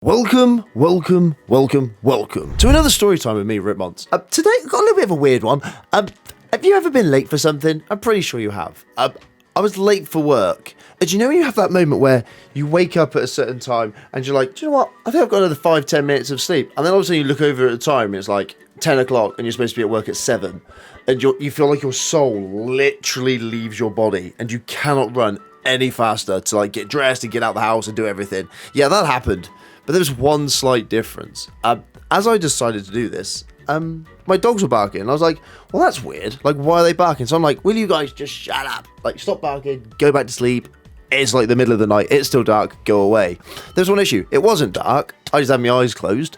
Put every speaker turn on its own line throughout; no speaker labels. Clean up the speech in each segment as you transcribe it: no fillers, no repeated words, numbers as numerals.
Welcome to another story time with me, RipMonts. Today, I've got a little bit of a weird one. Have you ever been late for something? I'm pretty sure you have. I was late for work. Do you know when you have that moment where you wake up at a certain time and you're like, do you know what? I think I've got another 5-10 minutes of sleep. And then all of a sudden you look over at the time and it's like 10 o'clock and you're supposed to be at work at 7. And you feel like your soul literally leaves your body and you cannot run any faster to like get dressed and get out the house and do everything. Yeah, that happened. But there was one slight difference. As I decided to do this, my dogs were barking. I was like, well, that's weird. Like, why are they barking? So I'm like, will you guys just shut up? Like, stop barking, go back to sleep. It's like the middle of the night. It's still dark. Go away. There's one issue. It wasn't dark. I just had my eyes closed.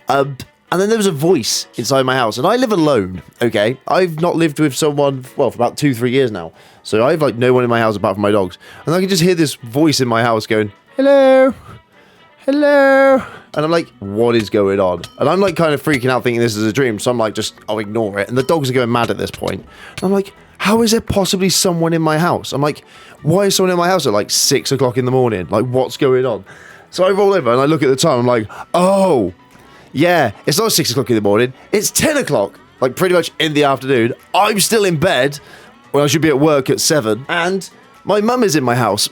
And then there was a voice inside my house. And I live alone, okay? I've not lived with someone, well, for about 2-3 years now. So I have, like, no one in my house apart from my dogs. And I can just hear this voice in my house going, hello. Hello. And I'm like, what is going on? And I'm like kind of freaking out thinking this is a dream. So I'm like, I'll ignore it. And the dogs are going mad at this point. And I'm like, how is there possibly someone in my house? I'm like, why is someone in my house at like 6 o'clock in the morning? Like, what's going on? So I roll over and I look at the time. I'm like, oh, yeah, it's not 6 o'clock in the morning. It's 10 o'clock, like pretty much in the afternoon. I'm still in bed when I should be at work at 7. And my mum is in my house,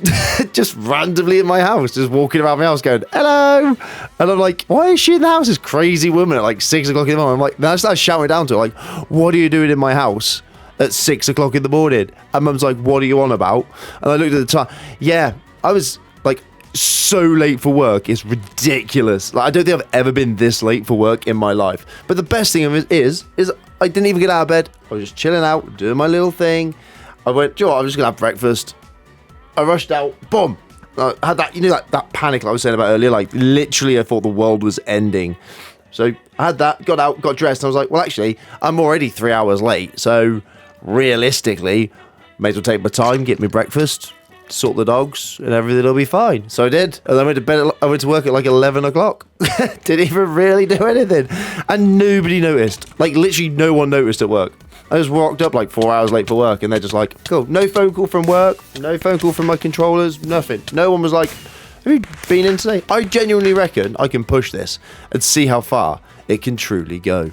just randomly in my house, just walking around my house going, hello. And I'm like, why is she in the house? This crazy woman at like 6 o'clock in the morning. I'm like, then I start shouting down to her, like, what are you doing in my house at 6 o'clock in the morning? And mum's like, what are you on about? And I looked at the time. Yeah, I was like so late for work. It's ridiculous. Like, I don't think I've ever been this late for work in my life. But the best thing of it is I didn't even get out of bed. I was just chilling out, doing my little thing. I went, do you know what? I'm just going to have breakfast. I rushed out, boom. I had that, you know, that panic like I was saying about earlier, like literally I thought the world was ending. So I had that, got out, got dressed, and I was like, well, actually, I'm already 3 hours late. So realistically, may as well take my time, get me breakfast, sort the dogs, and everything will be fine. So I did. And I went to bed, I went to work at like 11 o'clock. Didn't even really do anything. And nobody noticed. Like literally no one noticed at work. I just walked up like 4 hours late for work and they're just like, cool, no phone call from work, no phone call from my controllers, nothing. No one was like, have you been in today? I genuinely reckon I can push this and see how far it can truly go.